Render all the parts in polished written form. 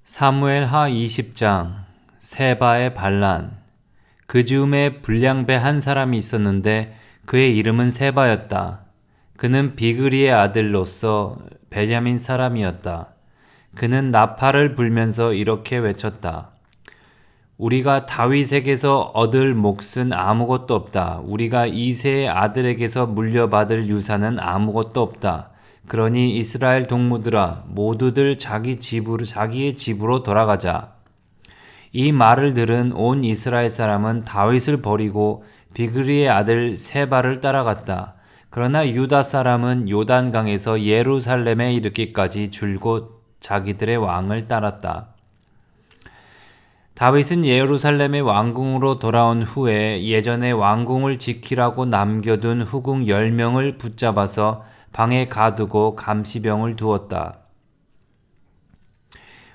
사무엘하 20장 세바의 반란. 그 즈음에 불량배 한 사람이 있었는데 그의 이름은 세바였다. 그는 비그리의 아들로서 베냐민 사람이었다. 그는 나팔을 불면서 이렇게 외쳤다. 우리가 다윗에게서 얻을 몫은 아무것도 없다. 우리가 이새의 아들에게서 물려받을 유산은 아무것도 없다. 그러니 이스라엘 동무들아 모두들 자기의 집으로 돌아가자. 이 말을 들은 온 이스라엘 사람은 다윗을 버리고 비그리의 아들 세바를 따라갔다. 그러나 유다 사람은 요단강에서 예루살렘에 이르기까지 줄곧 자기들의 왕을 따랐다. 다윗은 예루살렘의 왕궁으로 돌아온 후에 예전에 왕궁을 지키라고 남겨둔 후궁 10명을 붙잡아서 방에 가두고 감시병을 두었다.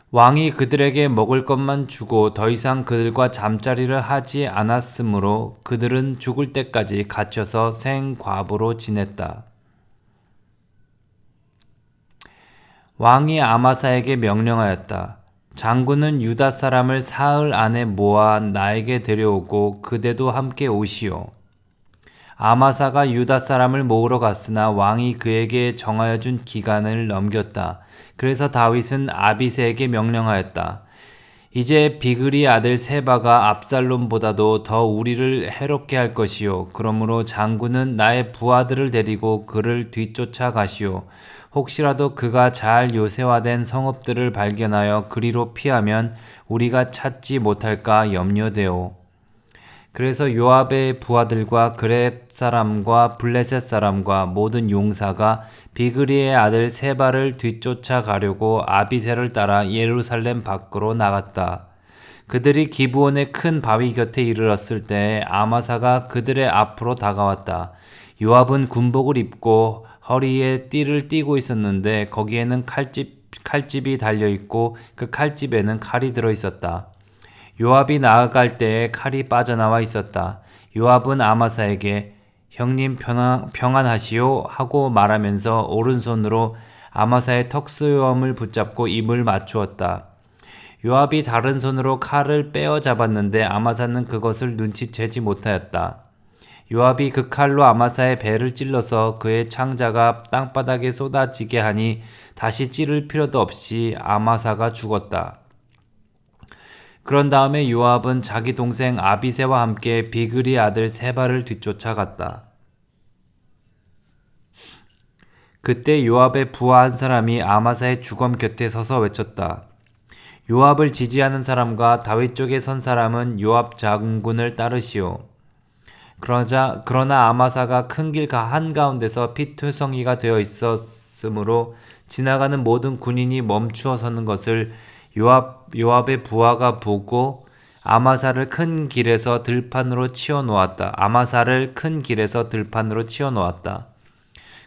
왕이 그들에게 먹을 것만 주고 더 이상 그들과 잠자리를 하지 않았으므로 그들은 죽을 때까지 갇혀서 생과부로 지냈다. 왕이 아마사에게 명령하였다. 장군은 유다 사람을 사흘 안에 모아 나에게 데려오고 그대도 함께 오시오. 아마사가 유다 사람을 모으러 갔으나 왕이 그에게 정하여 준 기간을 넘겼다. 그래서 다윗은 아비새에게 명령하였다. 이제 비그리 아들 세바가 압살롬보다도 더 우리를 해롭게 할 것이요. 그러므로 장군은 나의 부하들을 데리고 그를 뒤쫓아 가시오. 혹시라도 그가 잘 요새화된 성읍들을 발견하여 그리로 피하면 우리가 찾지 못할까 염려되오. 그래서 요압의 부하들과 그렛 사람과 블레셋 사람과 모든 용사가 비그리의 아들 세바를 뒤쫓아 가려고 아비새를 따라 예루살렘 밖으로 나갔다. 그들이 기브온의 큰 바위 곁에 이르렀을 때 아마사가 그들의 앞으로 다가왔다. 요압은 군복을 입고 허리에 띠를 띠고 있었는데 거기에는 칼집이 달려있고 그 칼집에는 칼이 들어있었다. 요압이 나아갈 때에 칼이 빠져나와 있었다. 요압은 아마사에게 형님 평안하시오 하고 말하면서 오른손으로 아마사의 턱수염을 붙잡고 입을 맞추었다. 요압이 다른 손으로 칼을 빼어 잡았는데 아마사는 그것을 눈치채지 못하였다. 요압이 그 칼로 아마사의 배를 찔러서 그의 창자가 땅바닥에 쏟아지게 하니 다시 찌를 필요도 없이 아마사가 죽었다. 그런 다음에 요압은 자기 동생 아비새와 함께 비그리 아들 세바를 뒤쫓아갔다. 그때 요압의 부하 한 사람이 아마사의 주검 곁에 서서 외쳤다. 요압을 지지하는 사람과 다윗 쪽에 선 사람은 요압 장군을 따르시오. 그러나 아마사가 큰 길 한가운데서 피투성이가 되어 있었으므로 지나가는 모든 군인이 멈추어 서는 것을 요압의 부하가 보고 아마사를 큰 길에서 들판으로 치워 놓았다.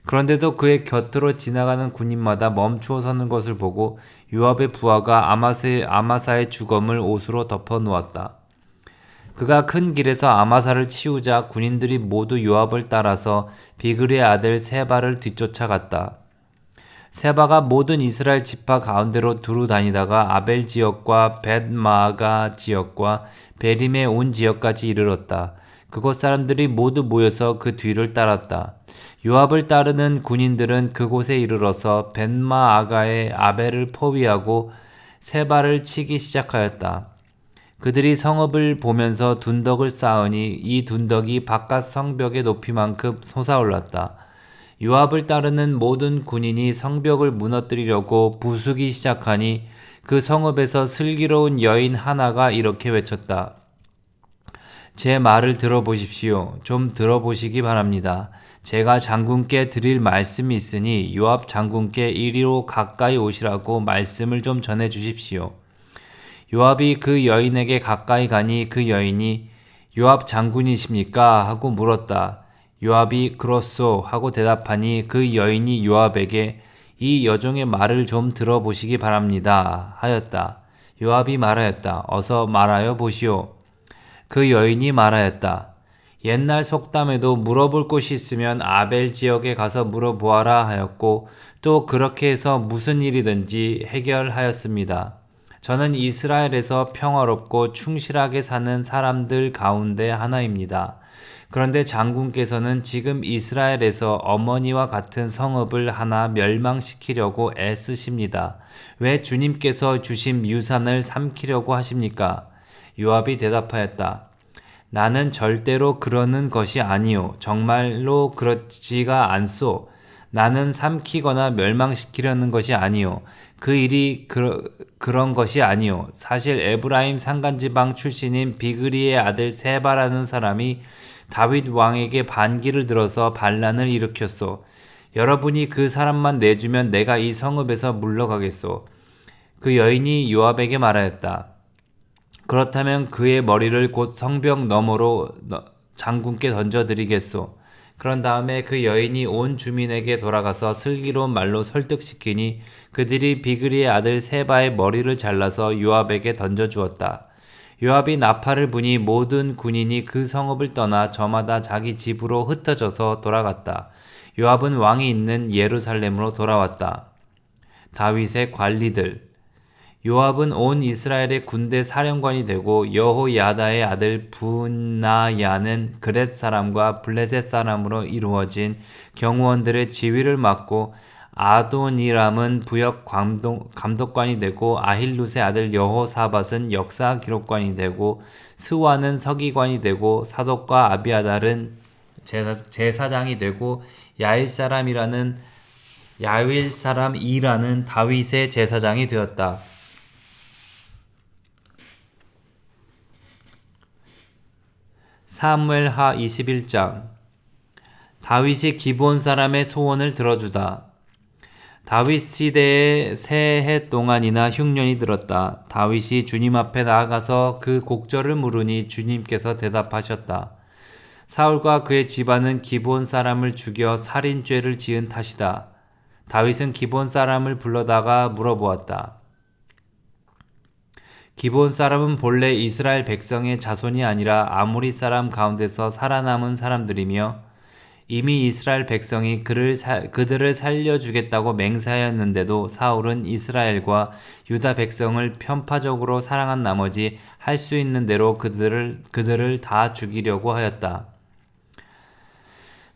그런데도 그의 곁으로 지나가는 군인마다 멈추어 서는 것을 보고 요압의 부하가 아마사의 주검을 옷으로 덮어 놓았다. 그가 큰 길에서 아마사를 치우자 군인들이 모두 요압을 따라서 비그리의 아들 세바를 뒤쫓아갔다. 세바가 모든 이스라엘 지파 가운데로 두루 다니다가 아벨 지역과 벳마가 지역과 베림의 온 지역까지 이르렀다. 그곳 사람들이 모두 모여서 그 뒤를 따랐다. 요압을 따르는 군인들은 그곳에 이르러서 벳마아가의 아벨을 포위하고 세바를 치기 시작하였다. 그들이 성읍을 보면서 둔덕을 쌓으니 이 둔덕이 바깥 성벽의 높이만큼 솟아올랐다. 요압을 따르는 모든 군인이 성벽을 무너뜨리려고 부수기 시작하니 그 성읍에서 슬기로운 여인 하나가 이렇게 외쳤다. 제 말을 들어보십시오. 좀 들어보시기 바랍니다. 제가 장군께 드릴 말씀이 있으니 요압 장군께 이리로 가까이 오시라고 말씀을 좀 전해 주십시오. 요압이 그 여인에게 가까이 가니 그 여인이 요압 장군이십니까? 하고 물었다. 요압이 그렇소 하고 대답하니 그 여인이 요압에게 이 여종의 말을 좀 들어보시기 바랍니다 하였다. 요압이 말하였다. 어서 말하여 보시오. 그 여인이 말하였다. 옛날 속담에도 물어볼 곳이 있으면 아벨 지역에 가서 물어보아라 하였고 또 그렇게 해서 무슨 일이든지 해결하였습니다. 저는 이스라엘에서 평화롭고 충실하게 사는 사람들 가운데 하나입니다. 그런데 장군께서는 지금 이스라엘에서 어머니와 같은 성읍을 하나 멸망시키려고 애쓰십니다. 왜 주님께서 주신 유산을 삼키려고 하십니까? 요압이 대답하였다. 나는 절대로 그러는 것이 아니요. 정말로 그렇지가 않소. 나는 삼키거나 멸망시키려는 것이 아니요. 그 일이 그런 것이 아니요. 사실 에브라임 산간지방 출신인 비그리의 아들 세바라는 사람이 다윗 왕에게 반기를 들어서 반란을 일으켰소. 여러분이 그 사람만 내주면 내가 이 성읍에서 물러가겠소. 그 여인이 요압에게 말하였다. 그렇다면 그의 머리를 곧 성벽 너머로 장군께 던져드리겠소. 그런 다음에 그 여인이 온 주민에게 돌아가서 슬기로운 말로 설득시키니 그들이 비그리의 아들 세바의 머리를 잘라서 요압에게 던져주었다. 요압이 나팔을 부니 모든 군인이 그 성읍을 떠나 저마다 자기 집으로 흩어져서 돌아갔다. 요압은 왕이 있는 예루살렘으로 돌아왔다. 다윗의 관리들. 요압은 온 이스라엘의 군대 사령관이 되고 여호야다의 아들 분나야는 그렛 사람과 블레셋 사람으로 이루어진 경호원들의 지휘를 맡고 아도니람은 부역 감독관이 되고 아힐룻의 아들 여호사밧은 역사 기록관이 되고 스와는 서기관이 되고 사독과 아비아달은 제사장이 되고 야일 사람 이라는 다윗의 제사장이 되었다. 사무엘하 21장. 다윗이 기브온 사람의 소원을 들어주다. 다윗 시대에 세 해 동안이나 흉년이 들었다. 다윗이 주님 앞에 나아가서 그 곡절을 물으니 주님께서 대답하셨다. 사울과 그의 집안은 기브온 사람을 죽여 살인죄를 지은 탓이다. 다윗은 기브온 사람을 불러다가 물어보았다. 기브온 사람은 본래 이스라엘 백성의 자손이 아니라 아모리 사람 가운데서 살아남은 사람들이며 이미 이스라엘 백성이 그들을 살려주겠다고 맹세하였는데도 사울은 이스라엘과 유다 백성을 편파적으로 사랑한 나머지 할 수 있는 대로 그들을 다 죽이려고 하였다.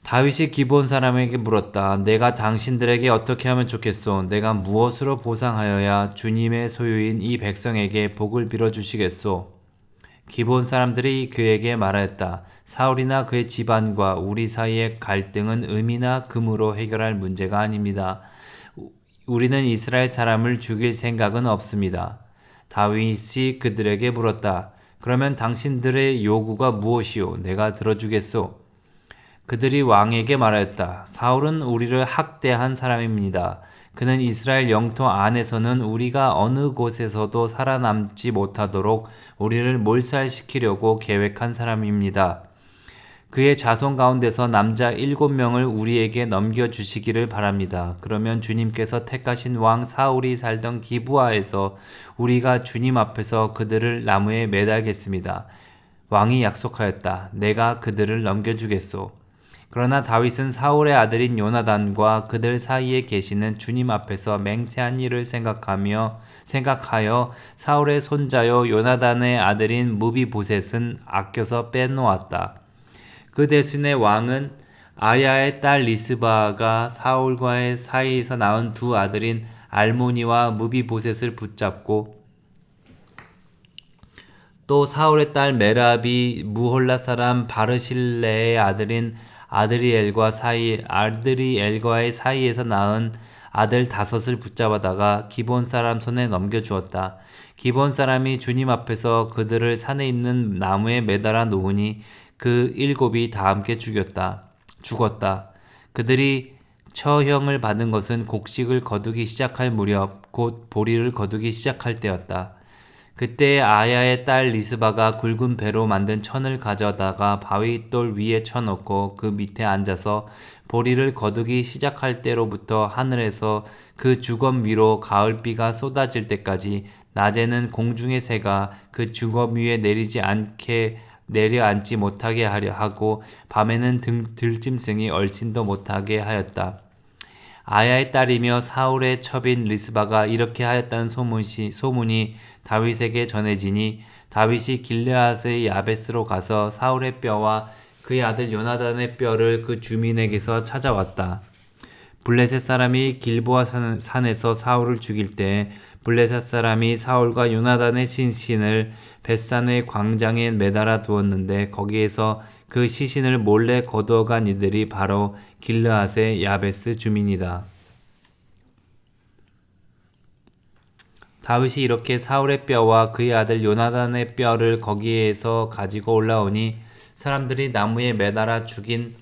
다윗이 기브온 사람에게 물었다. 내가 당신들에게 어떻게 하면 좋겠소? 내가 무엇으로 보상하여야 주님의 소유인 이 백성에게 복을 빌어주시겠소? 기브온 사람들이 그에게 말하였다. 사울이나 그의 집안과 우리 사이의 갈등은 은이나 금으로 해결할 문제가 아닙니다. 우리는 이스라엘 사람을 죽일 생각은 없습니다. 다윗이 그들에게 물었다. 그러면 당신들의 요구가 무엇이오? 내가 들어주겠소. 그들이 왕에게 말하였다. 사울은 우리를 학대한 사람입니다. 그는 이스라엘 영토 안에서는 우리가 어느 곳에서도 살아남지 못하도록 우리를 몰살시키려고 계획한 사람입니다. 그의 자손 가운데서 남자 7명을 우리에게 넘겨주시기를 바랍니다. 그러면 주님께서 택하신 왕 사울이 살던 기브아에서 우리가 주님 앞에서 그들을 나무에 매달겠습니다. 왕이 약속하였다. 내가 그들을 넘겨주겠소. 그러나 다윗은 사울의 아들인 요나단과 그들 사이에 계시는 주님 앞에서 맹세한 일을 생각하여 사울의 손자요 요나단의 아들인 무비보셋은 아껴서 빼놓았다. 그 대신에 왕은 아야의 딸 리스바가 사울과의 사이에서 낳은 두 아들인 알모니와 무비보셋을 붙잡고 또 사울의 딸 메랍이 무홀라 사람 바르실레의 아들인 아드리엘과의 사이에서 낳은 아들 5을 붙잡아다가 기브온 사람 손에 넘겨주었다. 기브온 사람이 주님 앞에서 그들을 산에 있는 나무에 매달아 놓으니 그 7이 다 함께 죽었다. 그들이 처형을 받은 것은 곡식을 거두기 시작할 무렵 곧 보리를 거두기 시작할 때였다. 그때 아야의 딸 리스바가 굵은 배로 만든 천을 가져다가 바위돌 위에 쳐놓고 그 밑에 앉아서 보리를 거두기 시작할 때로부터 하늘에서 그 주검 위로 가을비가 쏟아질 때까지 낮에는 공중의 새가 그 주검 위에 내려앉지 못하게 하려 하고 밤에는 들짐승이 얼씬도 못하게 하였다. 아야의 딸이며 사울의 첩인 리스바가 이렇게 하였다는 소문이 다윗에게 전해지니 다윗이 길르앗의 야베스로 가서 사울의 뼈와 그의 아들 요나단의 뼈를 그 주민에게서 찾아왔다. 블레셋 사람이 길보아 산에서 사울을 죽일 때 블레셋 사람이 사울과 요나단의 시신을 벳산의 광장에 매달아 두었는데 거기에서 그 시신을 몰래 거두어간 이들이 바로 길르앗의 야베스 주민이다. 다윗이 이렇게 사울의 뼈와 그의 아들 요나단의 뼈를 거기에서 가지고 올라오니 사람들이 나무에 매달아 죽인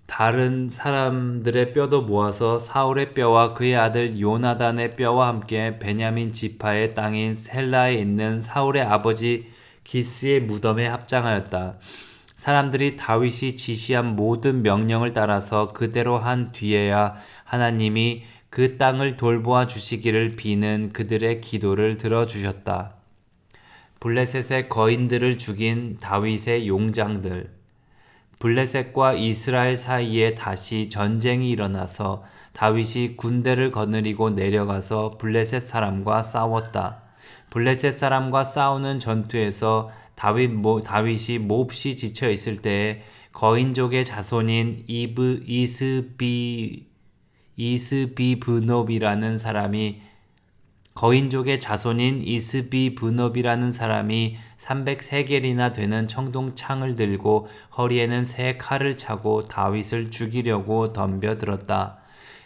다른 사람들의 뼈도 모아서 사울의 뼈와 그의 아들 요나단의 뼈와 함께 베냐민 지파의 땅인 셀라에 있는 사울의 아버지 기스의 무덤에 합장하였다. 사람들이 다윗이 지시한 모든 명령을 따라서 그대로 한 뒤에야 하나님이 그 땅을 돌보아 주시기를 비는 그들의 기도를 들어주셨다. 블레셋의 거인들을 죽인 다윗의 용장들. 블레셋과 이스라엘 사이에 다시 전쟁이 일어나서 다윗이 군대를 거느리고 내려가서 블레셋 사람과 싸웠다. 블레셋 사람과 싸우는 전투에서 다윗이 몹시 지쳐 있을 때에 거인족의 자손인 이스비브놉이라는 사람이 303겔이나 되는 청동창을 들고 허리에는 새 칼을 차고 다윗을 죽이려고 덤벼들었다.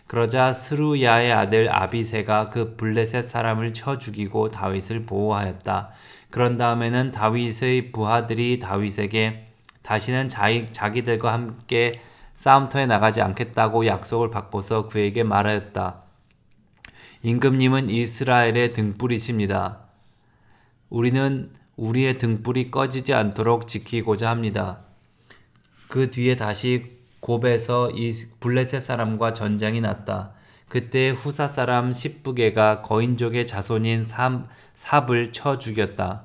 그러자 스루야의 아들 아비새가 그 블레셋 사람을 쳐 죽이고 다윗을 보호하였다. 그런 다음에는 다윗의 부하들이 다윗에게 다시는 자기들과 함께 싸움터에 나가지 않겠다고 약속을 받고서 그에게 말하였다. 임금님은 이스라엘의 등불이십니다. 우리는 우리의 등불이 꺼지지 않도록 지키고자 합니다. 그 뒤에 다시 곱에서 블레셋 사람과 전쟁이 났다. 그때 후사 사람 십부게가 거인족의 자손인 삽을 쳐 죽였다.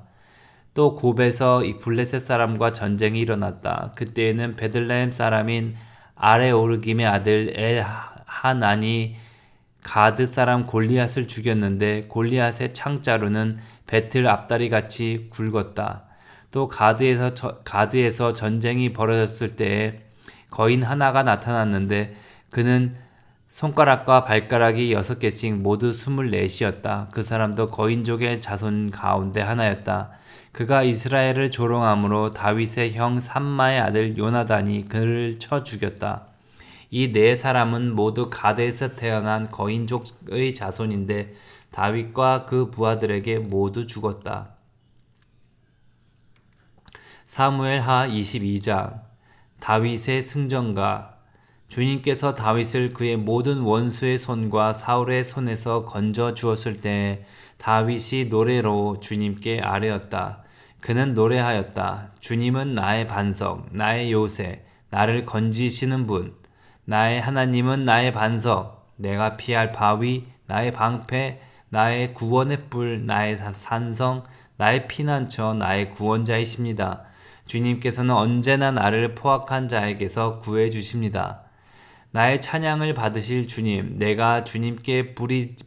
또 곱에서 블레셋 사람과 전쟁이 일어났다. 그때에는 베들레헴 사람인 아레오르김의 아들 엘하난이 가드 사람 골리앗을 죽였는데 골리앗의 창자루는 배틀 앞다리같이 굵었다. 또 가드에서 전쟁이 벌어졌을 때에 거인 하나가 나타났는데 그는 손가락과 발가락이 6개씩 모두 24이었다. 그 사람도 거인족의 자손 가운데 하나였다. 그가 이스라엘을 조롱함으로 다윗의 형 삼마의 아들 요나단이 그를 쳐 죽였다. 이 네 사람은 모두 가드에서 태어난 거인족의 자손인데 다윗과 그 부하들에게 모두 죽었다. 사무엘하 22장. 다윗의 승전가. 주님께서 다윗을 그의 모든 원수의 손과 사울의 손에서 건져 주었을 때 다윗이 노래로 주님께 아뢰었다. 그는 노래하였다. 주님은 나의 반석, 나의 요새, 나를 건지시는 분. 나의 하나님은 나의 반석, 내가 피할 바위, 나의 방패, 나의 구원의 뿔, 나의 산성, 나의 피난처, 나의 구원자이십니다. 주님께서는 언제나 나를 포악한 자에게서 구해 주십니다. 나의 찬양을 받으실 주님, 내가 주님께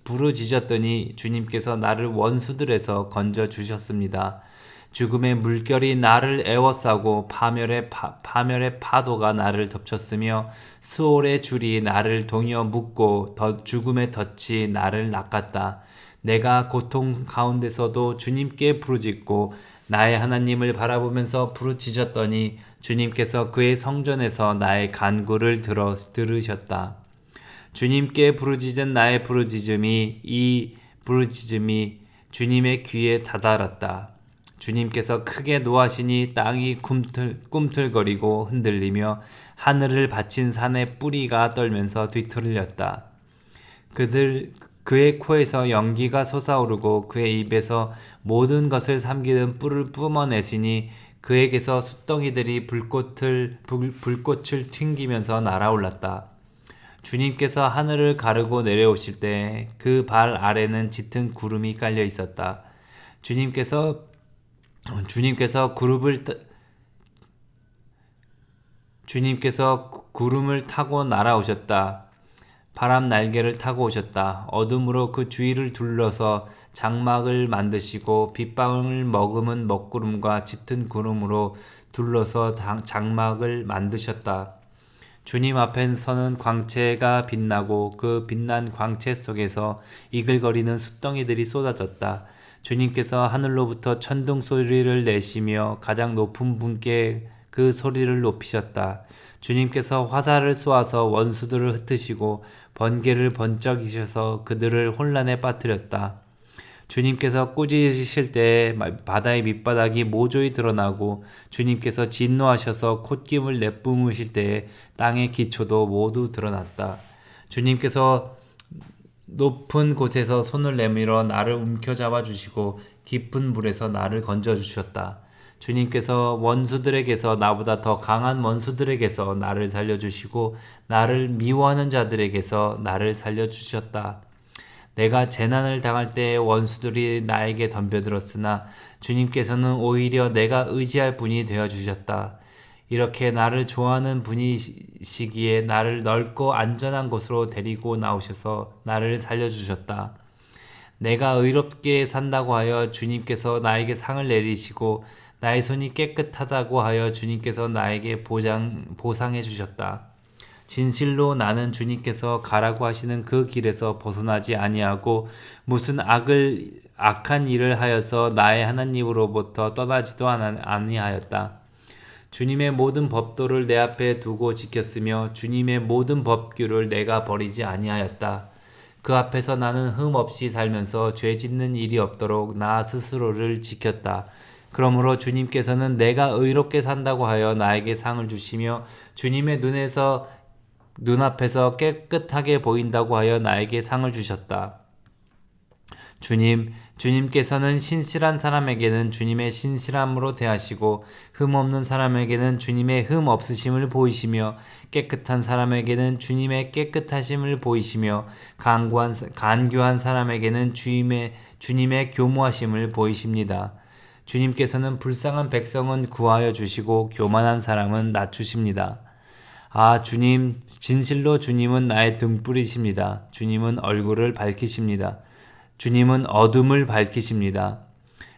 부르짖었더니 주님께서 나를 원수들에서 건져 주셨습니다. 죽음의 물결이 나를 에워싸고 파멸의 파도가 나를 덮쳤으며 수월의 줄이 나를 동여 묶고 죽음의 덫이 나를 낚았다. 내가 고통 가운데서도 주님께 부르짖고 나의 하나님을 바라보면서 부르짖었더니 주님께서 그의 성전에서 나의 간구를 들으셨다. 주님께 부르짖은 나의 부르짖음이 주님의 귀에 다다랐다. 주님께서 크게 노하시니 땅이 꿈틀거리고 흔들리며 하늘을 받친 산의 뿌리가 떨면서 뒤틀렸다. 그의 코에서 연기가 솟아오르고 그의 입에서 모든 것을 삼키는 뿔을 뿜어내시니 그에게서 숫덩이들이 불꽃을 튕기면서 날아올랐다. 주님께서 하늘을 가르고 내려오실 때 그 발 아래는 짙은 구름이 깔려 있었다. 주님께서 주님께서 구름을 타고 날아오셨다. 바람 날개를 타고 오셨다. 어둠으로 그 주위를 둘러서 장막을 만드시고 빗방울 머금은 먹구름과 짙은 구름으로 둘러서 장막을 만드셨다. 주님 앞에서는 광채가 빛나고 그 빛난 광채 속에서 이글거리는 숫덩이들이 쏟아졌다. 주님께서 하늘로부터 천둥 소리를 내시며 가장 높은 분께 그 소리를 높이셨다. 주님께서 화살을 쏘아서 원수들을 흩으시고 번개를 번쩍이셔서 그들을 혼란에 빠뜨렸다. 주님께서 꾸짖으실 때 바다의 밑바닥이 모조히 드러나고 주님께서 진노하셔서 콧김을 내뿜으실 때에 땅의 기초도 모두 드러났다. 주님께서 높은 곳에서 손을 내밀어 나를 움켜잡아 주시고 깊은 물에서 나를 건져 주셨다. 주님께서 원수들에게서 나보다 더 강한 원수들에게서 나를 살려주시고 나를 미워하는 자들에게서 나를 살려주셨다. 내가 재난을 당할 때 원수들이 나에게 덤벼들었으나 주님께서는 오히려 내가 의지할 분이 되어주셨다. 이렇게 나를 좋아하는 분이시기에 나를 넓고 안전한 곳으로 데리고 나오셔서 나를 살려주셨다. 내가 의롭게 산다고 하여 주님께서 나에게 상을 내리시고 나의 손이 깨끗하다고 하여 주님께서 나에게 보상해 주셨다. 진실로 나는 주님께서 가라고 하시는 그 길에서 벗어나지 아니하고 무슨 악한 일을 하여서 나의 하나님으로부터 떠나지도 아니하였다. 주님의 모든 법도를 내 앞에 두고 지켰으며 주님의 모든 법규를 내가 버리지 아니하였다. 그 앞에서 나는 흠 없이 살면서 죄 짓는 일이 없도록 나 스스로를 지켰다. 그러므로 주님께서는 내가 의롭게 산다고 하여 나에게 상을 주시며 주님의 눈앞에서 깨끗하게 보인다고 하여 나에게 상을 주셨다. 주님께서는 신실한 사람에게는 주님의 신실함으로 대하시고 흠 없는 사람에게는 주님의 흠 없으심을 보이시며 깨끗한 사람에게는 주님의 깨끗하심을 보이시며 간교한 사람에게는 주님의 교무하심을 보이십니다. 주님께서는 불쌍한 백성은 구하여 주시고 교만한 사람은 낮추십니다. 아, 주님, 진실로 주님은 나의 등불이십니다. 주님은 얼굴을 밝히십니다. 주님은 어둠을 밝히십니다.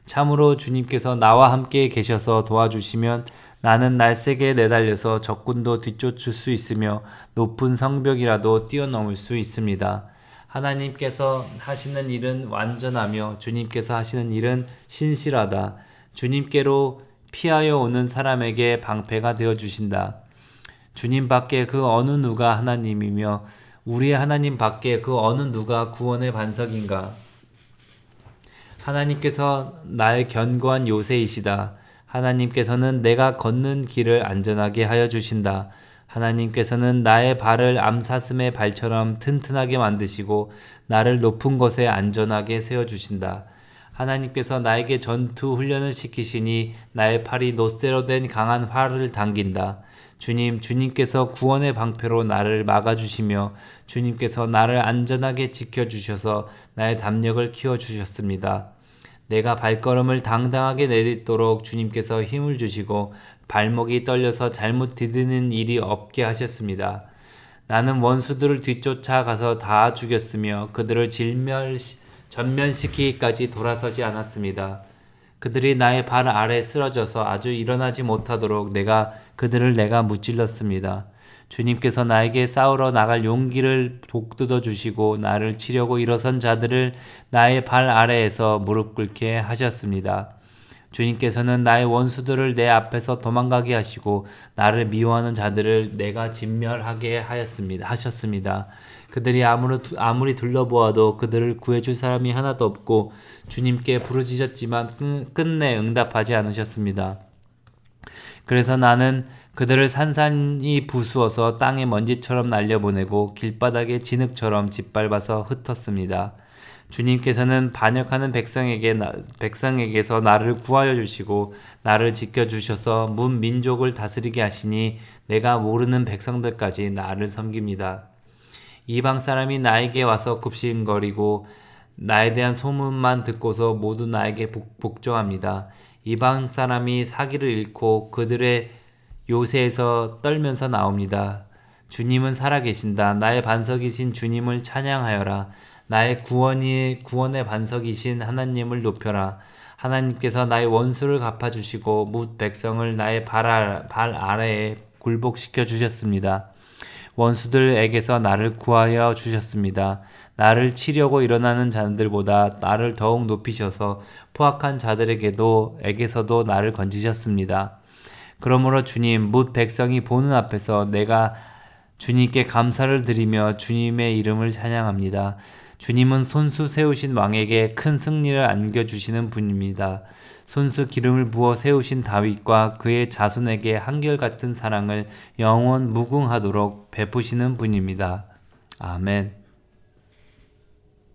참으로 주님께서 나와 함께 계셔서 도와주시면 나는 날쌔게 내달려서 적군도 뒤쫓을 수 있으며 높은 성벽이라도 뛰어넘을 수 있습니다. 하나님께서 하시는 일은 완전하며 주님께서 하시는 일은 신실하다. 주님께로 피하여 오는 사람에게 방패가 되어 주신다. 주님 밖에 그 어느 누가 하나님이며 우리의 하나님 밖에 그 어느 누가 구원의 반석인가? 하나님께서 나의 견고한 요새이시다. 하나님께서는 내가 걷는 길을 안전하게 하여 주신다. 하나님께서는 나의 발을 암사슴의 발처럼 튼튼하게 만드시고 나를 높은 곳에 안전하게 세워주신다. 하나님께서 나에게 전투 훈련을 시키시니 나의 팔이 놋새로 된 강한 활을 당긴다. 주님께서 구원의 방패로 나를 막아주시며 주님께서 나를 안전하게 지켜주셔서 나의 담력을 키워주셨습니다. 내가 발걸음을 당당하게 내딛도록 주님께서 힘을 주시고 발목이 떨려서 잘못 디디는 일이 없게 하셨습니다. 나는 원수들을 뒤쫓아 가서 다 죽였으며 그들을 전면시키기까지 돌아서지 않았습니다. 그들이 나의 발 아래 쓰러져서 아주 일어나지 못하도록 그들을 무찔렀습니다. 주님께서 나에게 싸우러 나갈 용기를 돋돋워 주시고 나를 치려고 일어선 자들을 나의 발 아래에서 무릎 꿇게 하셨습니다. 주님께서는 나의 원수들을 내 앞에서 도망가게 하시고 나를 미워하는 자들을 내가 진멸하게 하셨습니다. 그들이 아무리 둘러보아도 그들을 구해줄 사람이 하나도 없고 주님께 부르짖었지만 끝내 응답하지 않으셨습니다. 그래서 나는 그들을 산산이 부수어서 땅에 먼지처럼 날려보내고 길바닥에 진흙처럼 짓밟아서 흩었습니다. 주님께서는 반역하는 백성에게서 나를 구하여 주시고 나를 지켜주셔서 문 민족을 다스리게 하시니 내가 모르는 백성들까지 나를 섬깁니다. 이방 사람이 나에게 와서 굽신거리고 나에 대한 소문만 듣고서 모두 나에게 복종합니다. 이방 사람이 사기를 잃고 그들의 요새에서 떨면서 나옵니다. 주님은 살아계신다. 나의 반석이신 주님을 찬양하여라. 나의 구원의 반석이신 하나님을 높여라. 하나님께서 나의 원수를 갚아주시고 뭇 백성을 나의 발 아래에 굴복시켜 주셨습니다. 원수들에게서 나를 구하여 주셨습니다. 나를 치려고 일어나는 자들보다 나를 더욱 높이셔서 포악한 자들에게서도 나를 건지셨습니다. 그러므로 주님, 뭇 백성이 보는 앞에서 내가 주님께 감사를 드리며 주님의 이름을 찬양합니다. 주님은 손수 세우신 왕에게 큰 승리를 안겨주시는 분입니다. 손수 기름을 부어 세우신 다윗과 그의 자손에게 한결같은 사랑을 영원 무궁하도록 베푸시는 분입니다. 아멘.